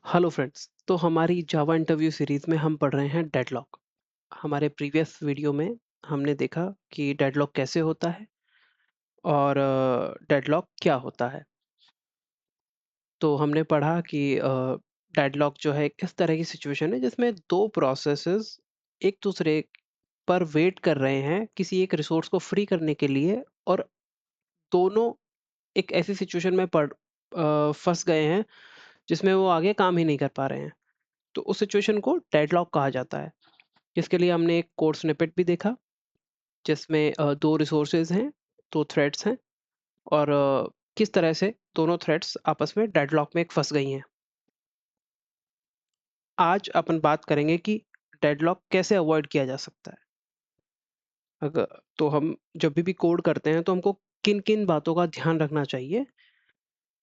Hello friends. तो हमारी जावा interview series में हम पढ़ रहे हैं डेडलॉक। हमारे प्रीवियस वीडियो में हमने देखा कि डेडलॉक कैसे होता है और डेडलॉक क्या होता है। तो हमने पढ़ा कि डेडलॉक जो है एक इस तरह की सिचुएशन है जिसमें दो प्रोसेसेस एक दूसरे पर वेट कर रहे हैं किसी एक रिसोर्स को फ्री करने के लिए, और दोनों एक ऐसी सिचुएशन में फंस गए हैं जिसमें वो आगे काम ही नहीं कर पा रहे हैं। तो उस सिचुएशन को डेडलॉक कहा जाता है। इसके लिए हमने एक कोड स्निपेट भी देखा जिसमें दो रिसोर्सेज हैं, दो थ्रेड्स हैं, और किस तरह से दोनों थ्रेड्स आपस में डेडलॉक में एक फंस गई हैं। आज अपन बात करेंगे कि डेडलॉक कैसे अवॉइड किया जा सकता है। अगर तो हम जब भी कोड करते हैं तो हमको किन किन बातों का ध्यान रखना चाहिए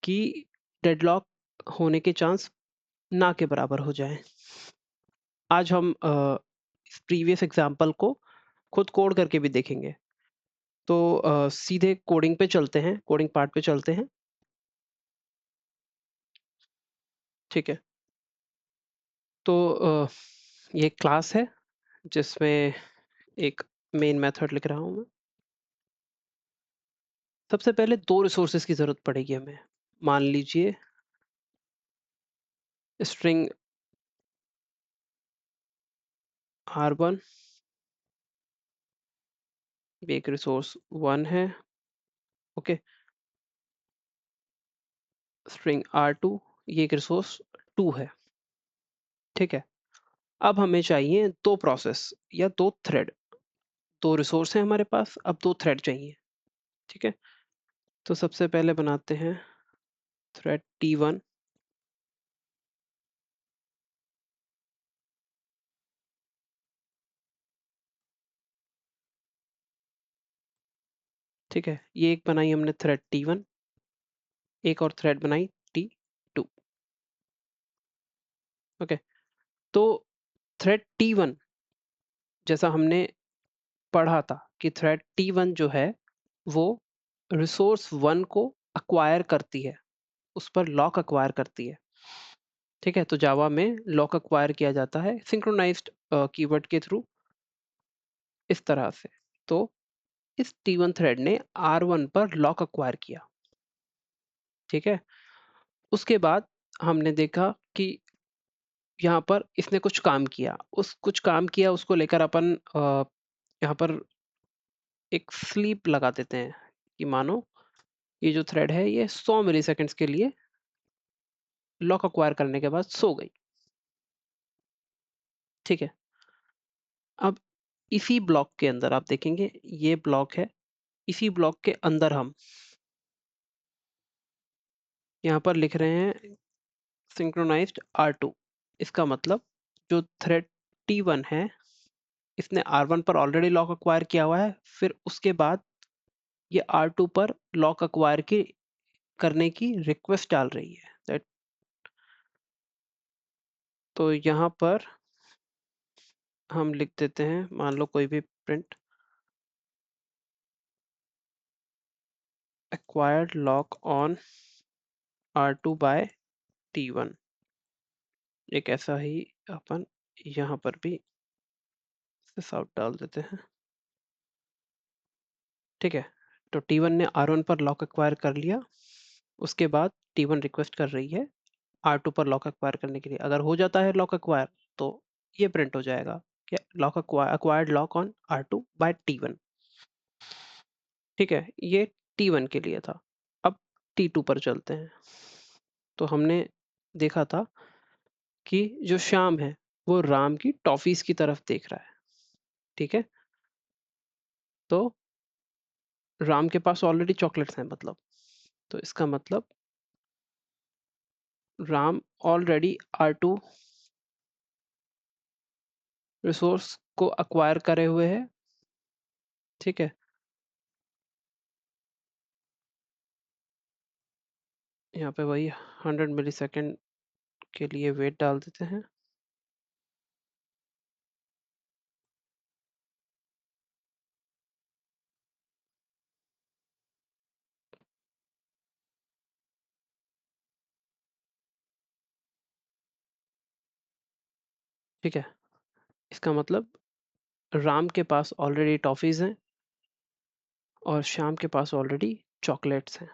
कि डेडलॉक होने के चांस ना के बराबर हो जाएं। आज हम इस प्रीवियस एग्जांपल को खुद कोड करके भी देखेंगे। तो सीधे कोडिंग पे चलते हैं, कोडिंग पार्ट पे चलते हैं। ठीक है। तो ये क्लास है जिसमें एक मेन मेथड लिख रहा हूँ मैं। सबसे पहले दो रिसोर्सेज की ज़रूरत पड़ेगी हमें। मान लीजिए स्ट्रिंग R1, ये एक रिसोर्स 1 है। ओके। स्ट्रिंग R2, ये एक रिसोर्स 2 है। ठीक है। अब हमें चाहिए दो प्रोसेस या दो थ्रेड। दो रिसोर्स हैं हमारे पास, अब दो थ्रेड चाहिए। ठीक है। तो सबसे पहले बनाते हैं थ्रेड T1। ठीक है, ये एक बनाई हमने थ्रेड T1, एक और थ्रेड बनाई T2। ओके। तो थ्रेड T1, जैसा हमने पढ़ा था कि थ्रेड T1 जो है वो रिसोर्स 1 को अक्वायर करती है, उस पर लॉक अक्वायर करती है। ठीक है। तो जावा में लॉक अक्वायर किया जाता है सिंक्रोनाइज्ड कीवर्ड के थ्रू, इस तरह से। तो इस T1 थ्रेड ने R1 पर लॉक अक्वायर किया। ठीक है। उसके बाद हमने देखा कि यहाँ पर इसने कुछ काम किया, उस कुछ काम किया उसको लेकर अपन यहाँ पर एक स्लीप लगा देते हैं कि मानो ये जो थ्रेड है ये 100 मिली सेकेंड्स के लिए लॉक अक्वायर करने के बाद सो गई। ठीक है। अब इसी ब्लॉक के अंदर आप देखेंगे ये ब्लॉक है, इसी ब्लॉक के अंदर हम यहाँ पर लिख रहे हैं सिंक्रोनाइज्ड R2। इसका मतलब जो थ्रेड T1 है इसने R1 पर ऑलरेडी लॉक अक्वायर किया हुआ है, फिर उसके बाद ये R2 पर लॉक अक्वायर की करने की रिक्वेस्ट डाल रही है। तो यहाँ पर हम लिख देते हैं, मान लो कोई भी print acquired lock on R2 by T1। एक ऐसा ही अपन यहाँ पर भी साउट डाल देते हैं। ठीक है। तो T1 ने R1 पर लॉक एक्वायर कर लिया, उसके बाद T1 रिक्वेस्ट कर रही है R2 पर लॉक एक्वायर करने के लिए। अगर हो जाता है लॉक एक्वायर तो ये प्रिंट हो जाएगा कि lock acquired lock on R2 by T1। ठीक है, ये T1 के लिए था। अब T2 पर चलते हैं। तो हमने देखा था कि जो श्याम है वो राम की टॉफीज की तरफ देख रहा है। ठीक है। तो राम के पास ऑलरेडी चॉकलेट्स हैं, मतलब तो इसका मतलब राम ऑलरेडी R2 रिसोर्स को अक्वायर करे हुए है। ठीक है। यहाँ पे वही 100 मिली सेकेंड के लिए वेट डाल देते हैं। ठीक है? इसका मतलब राम के पास ऑलरेडी टॉफ़ीज़ हैं और श्याम के पास ऑलरेडी चॉकलेट्स हैं।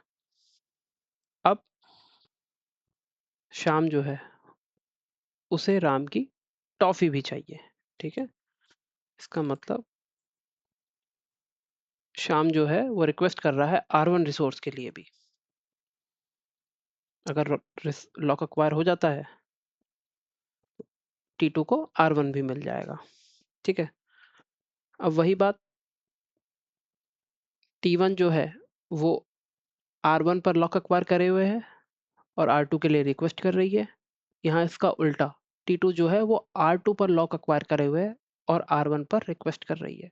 अब श्याम जो है, उसे राम की टॉफ़ी भी चाहिए, ठीक है? इसका मतलब श्याम जो है वो रिक्वेस्ट कर रहा है R1 रिसोर्स के लिए भी। अगर लॉक एक्वायर हो जाता है, T2 को R1 भी मिल जाएगा, ठीक है? अब वही बात T1 जो है वो R1 पर लॉक एक्वायर करे हुए है और R2 के लिए रिक्वेस्ट कर रही है। यहाँ इसका उल्टा T2 जो है वो R2 पर लॉक एक्वायर करे हुए है और R1 पर रिक्वेस्ट कर रही है।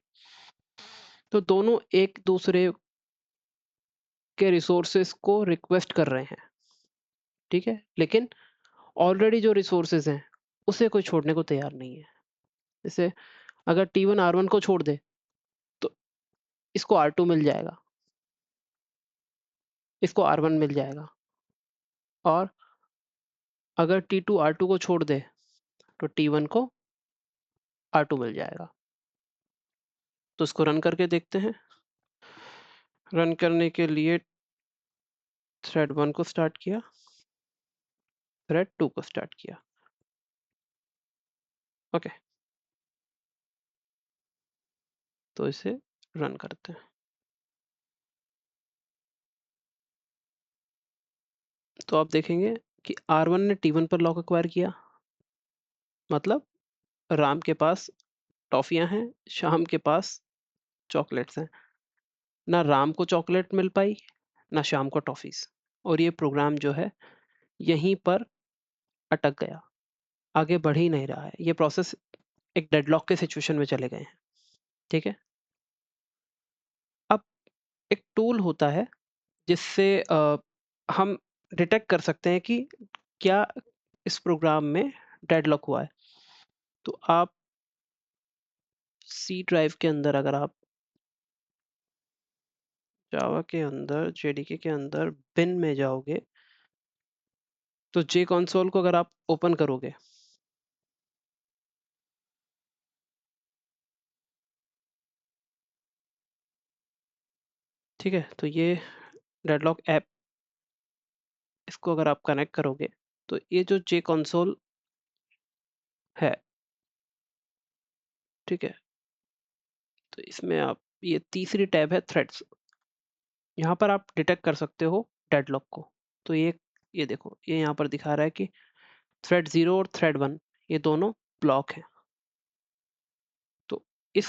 तो दोनों एक दूसरे के रिसोर्सेज को रिक्वेस्ट कर रहे हैं, ठीक है? लेकिन ऑलरेडी जो रिसोर्सेज हैं उसे कोई छोड़ने को तैयार नहीं है। जैसे अगर T1 R1 को छोड़ दे तो इसको R2 मिल जाएगा, इसको R1 मिल जाएगा और अगर T2 R2 को छोड़ दे तो T1 को R2 मिल जाएगा। तो इसको रन करके देखते हैं। रन करने के लिए थ्रेड 1 को स्टार्ट किया, थ्रेड 2 को स्टार्ट किया। ओके, तो इसे रन करते हैं। तो आप देखेंगे कि R1 ने T1 पर लॉक एक्वायर किया, मतलब राम के पास टॉफियां हैं, श्याम के पास चॉकलेट्स हैं। ना राम को चॉकलेट मिल पाई, ना श्याम को टॉफीज, और ये प्रोग्राम जो है यहीं पर अटक गया, आगे बढ़ ही नहीं रहा है। ये प्रोसेस एक डेडलॉक के सिचुएशन में चले गए हैं, ठीक है? अब एक टूल होता है जिससे हम डिटेक्ट कर सकते हैं कि क्या इस प्रोग्राम में डेडलॉक हुआ है। तो आप सी ड्राइव के अंदर, अगर आप जावा के अंदर जेडीके के अंदर बिन में जाओगे, तो जे कंसोल को अगर आप ओपन करोगे, ठीक है? तो ये डेडलॉक ऐप, इसको अगर आप कनेक्ट करोगे तो ये जो जे कंसोल है, ठीक है? तो इसमें आप, ये तीसरी टैब है थ्रेड्स, यहाँ पर आप डिटेक्ट कर सकते हो डेडलॉक को। तो ये देखो, ये यहाँ पर दिखा रहा है कि थ्रेड 0 और थ्रेड 1 ये दोनों ब्लॉक हैं। तो इस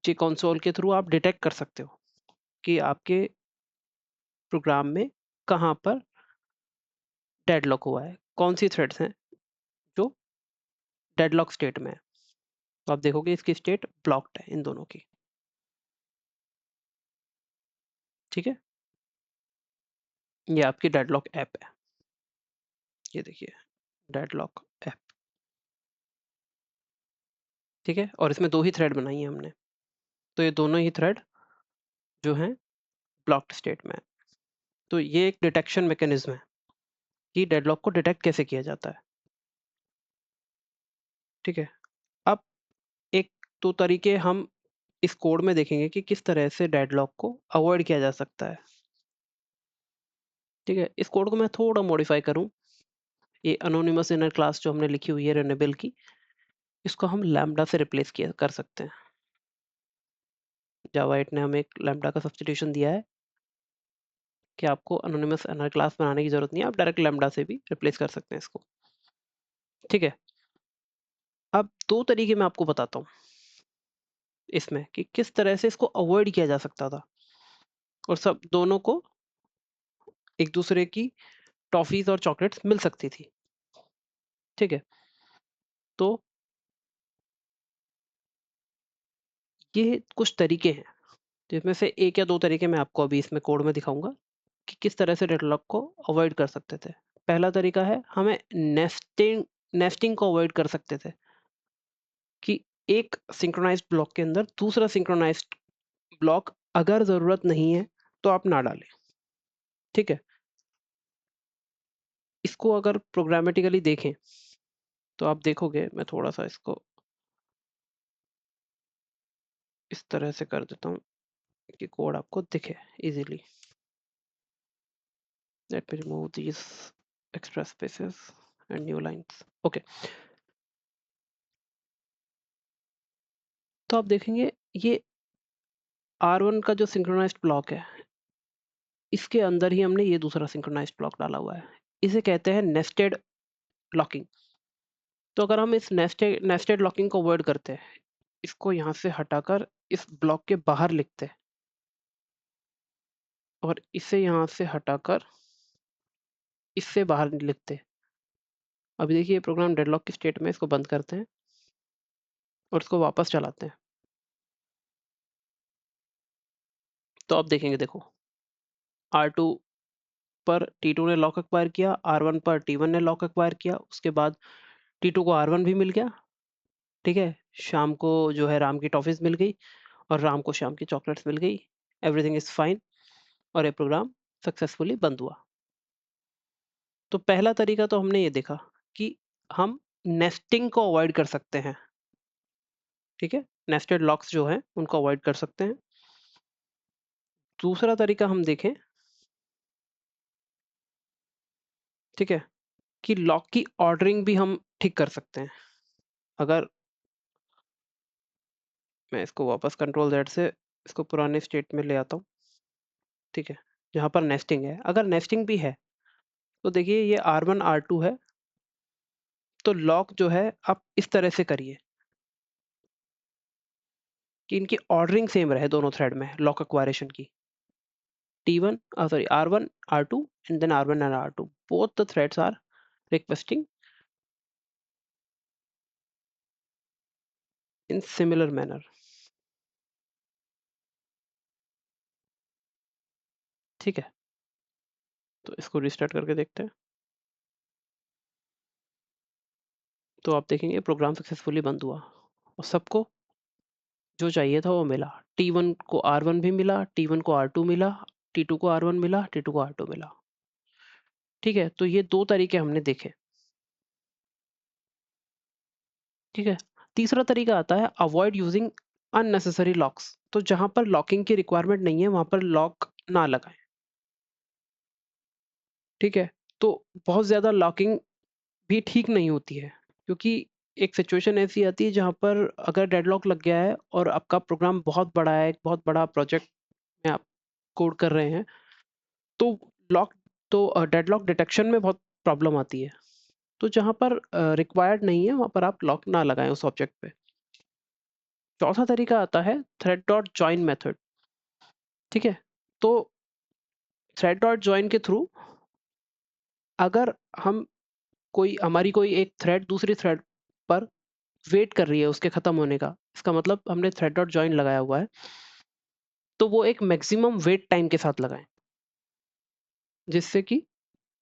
जे कंसोल के थ्रू आप डिटेक्ट कर सकते हो कि आपके प्रोग्राम में कहाँ पर डेडलॉक हुआ है, कौन सी थ्रेड्स हैं जो डेडलॉक स्टेट में है। तो आप देखोगे इसकी स्टेट ब्लॉक्ड है इन दोनों की, ठीक है? ये आपकी डेडलॉक ऐप है, ये देखिए, डेडलॉक ऐप, ठीक है? और इसमें 2 ही थ्रेड बनाई है हमने, तो ये दोनों ही थ्रेड जो हैं ब्लॉक्ड स्टेट में है। तो ये एक डिटेक्शन मैकेनिज्म है कि डेडलॉक को डिटेक्ट कैसे किया जाता है, ठीक है? अब एक 2 तरीके हम इस कोड में देखेंगे कि किस तरह से डेडलॉक को अवॉइड किया जा सकता है, ठीक है? इस कोड को मैं थोड़ा मॉडिफाई करूँ, ये एनोनिमस इनर क्लास जो हमने लिखी हुई है रनेबल की, इसको हम लैम्बडा से रिप्लेस किया कर सकते हैं। जावा 8 ने हमें एक लैम्बडा का सब्स्टिट्यूशन दिया है कि आपको एनोनिमस इनर क्लास बनाने की जरूरत नहीं है, आप डायरेक्ट लैम्बडा से भी रिप्लेस कर सकते हैं इसको, ठीक है? अब 2 तरीके मैं आपको बताता हूँ इसमें कि किस तरह से इसको अवॉइड किया जा सकता था और सब दोनों को एक दूसरे की टॉफीज और चॉकलेट्स मिल सकती थी, ठीक है? तो ये कुछ तरीके हैं, जिसमें से 1 या 2 तरीके मैं आपको अभी इसमें कोड में दिखाऊंगा कि किस तरह से डेडलॉक को अवॉइड कर सकते थे। पहला तरीका है, हमें नेस्टिंग नेस्टिंग को अवॉइड कर सकते थे कि एक सिंक्रोनाइज्ड ब्लॉक के अंदर दूसरा सिंक्रोनाइज्ड ब्लॉक अगर ज़रूरत नहीं है तो आप ना डालें, ठीक है? इसको अगर प्रोग्रामेटिकली देखें तो आप देखोगे, मैं थोड़ा सा इसको इस तरह से कर देता हूँ कि कोड आपको दिखे easily. Let me remove these extra spaces and new lines. Okay, तो आप देखेंगे ये R1 का जो सिंक्रोनाइज्ड ब्लॉक है, इसके अंदर ही हमने ये दूसरा सिंक्रोनाइज्ड ब्लॉक डाला हुआ है। इसे कहते हैं नेस्टेड लॉकिंग। तो अगर हम इस नेस्टेड नेस्टेड लॉकिंग को अवॉइड करते हैं, इसको यहाँ से हटाकर इस ब्लॉक के बाहर लिखते हैं और इसे यहाँ से हटाकर इससे बाहर लिखते हैं। अभी देखिए ये प्रोग्राम डेडलॉक की स्टेट में, इसको बंद करते हैं और इसको वापस चलाते हैं। तो आप देखेंगे, देखो R2 पर T2 ने लॉक एक्वायर किया, R1 पर T1 ने लॉक एक्वायर किया, उसके बाद T2 को R1 भी मिल गया। ठीक है, शाम को जो है राम की टॉफीज मिल गई और राम को शाम की चॉकलेट्स मिल गई। एवरीथिंग इज फाइन और ये प्रोग्राम सक्सेसफुली बंद हुआ। तो पहला तरीका तो हमने ये देखा कि हम नेस्टिंग को अवॉइड कर सकते हैं। ठीक है, नेस्टेड लॉक्स जो हैं उनको अवॉइड कर सकते हैं। दूसरा तरीका हम देखें, ठीक है, कि लॉक की ऑर्डरिंग भी हम ठीक कर सकते हैं। अगर मैं इसको वापस कंट्रोल जेड से इसको पुराने स्टेट में ले आता हूँ, ठीक है, जहाँ पर नेस्टिंग है, अगर नेस्टिंग भी है तो देखिए ये R1 R2 है, तो लॉक जो है आप इस तरह से करिए कि इनकी ऑर्डरिंग सेम रहे दोनों थ्रेड में लॉक एक्वायरेशन की। T1, sorry, R1, R2, and then R1 and R2. Both the threads are requesting in similar manner. ठीक है, तो इसको रिस्टार्ट करके देखते हैं। तो आप देखेंगे प्रोग्राम सक्सेसफुली बंद हुआ और सबको जो चाहिए था वो मिला। T1 को R1 भी मिला, T1 को R2 मिला, T2 को R1 मिला, T2 को R2 मिला। ठीक है, तो ये दो तरीके हमने देखे। ठीक है, तीसरा तरीका आता है अवॉइड यूजिंग अननेसेसरी लॉक्स। तो जहां पर लॉकिंग की रिक्वायरमेंट नहीं है वहां पर लॉक ना लगाएं। ठीक है, तो बहुत ज़्यादा लॉकिंग भी ठीक नहीं होती है, क्योंकि एक सिचुएशन ऐसी आती है जहाँ पर अगर डेडलॉक लग गया है और आपका प्रोग्राम बहुत बड़ा है, एक बहुत बड़ा प्रोजेक्ट में आप कोड कर रहे हैं, तो लॉक डेडलॉक डिटेक्शन में बहुत प्रॉब्लम आती है। तो जहाँ पर रिक्वायर्ड नहीं है वहाँ पर आप लॉक ना लगाएं उस ऑब्जेक्ट पे। चौथा तरीका आता है थ्रेड डॉट जॉइन मेथड। ठीक है, तो थ्रेड डॉट जॉइन के थ्रू अगर हम हमारी कोई एक थ्रेड दूसरी थ्रेड पर वेट कर रही है उसके खत्म होने का, इसका मतलब हमने थ्रेड डॉट जॉइन लगाया हुआ है, तो वो एक मैक्सिमम वेट टाइम के साथ लगाएं, जिससे कि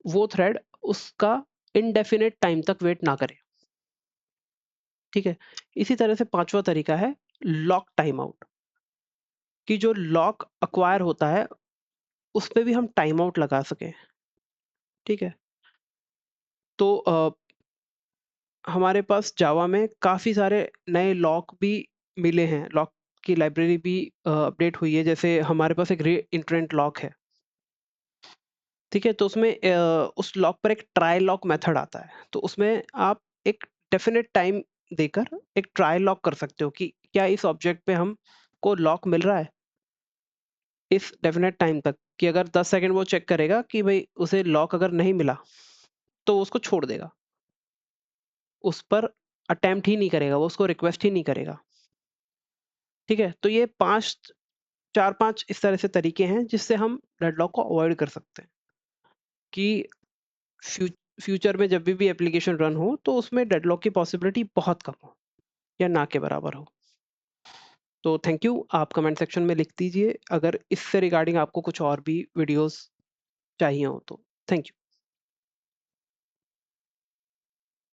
वो थ्रेड उसका इनडेफिनेट टाइम तक वेट ना करे। ठीक है, इसी तरह से पांचवा तरीका है लॉक टाइम आउट, कि जो लॉक अक्वायर होता है उस पे भी हम टाइम आउट लगा सकें। ठीक है, तो हमारे पास जावा में काफ़ी सारे नए लॉक भी मिले हैं, लॉक की लाइब्रेरी भी अपडेट हुई है। जैसे हमारे पास एक रे इंट्रेंट लॉक है। ठीक है, तो उसमें उस लॉक पर एक ट्राई लॉक मेथड आता है, तो उसमें आप एक डेफिनेट टाइम देकर एक ट्राई लॉक कर सकते हो कि क्या इस ऑब्जेक्ट पे हमको लॉक मिल रहा है इस डेफिनेट टाइम तक, कि अगर 10 सेकंड वो चेक करेगा कि भाई उसे लॉक अगर नहीं मिला तो वो उसको छोड़ देगा, उस पर अटेम्प्ट ही नहीं करेगा, वो उसको रिक्वेस्ट ही नहीं करेगा। ठीक है, तो ये 4-5 इस तरह से तरीके हैं जिससे हम डेडलॉक को अवॉइड कर सकते हैं कि फ्यू फ्यूचर में जब भी एप्लीकेशन रन हो तो उसमें डेडलॉक की पॉसिबिलिटी बहुत कम हो या ना के बराबर हो। तो थैंक यू, आप कमेंट सेक्शन में लिख दीजिए अगर इससे रिगार्डिंग आपको कुछ और भी वीडियोस चाहिए हो तो। Thank you.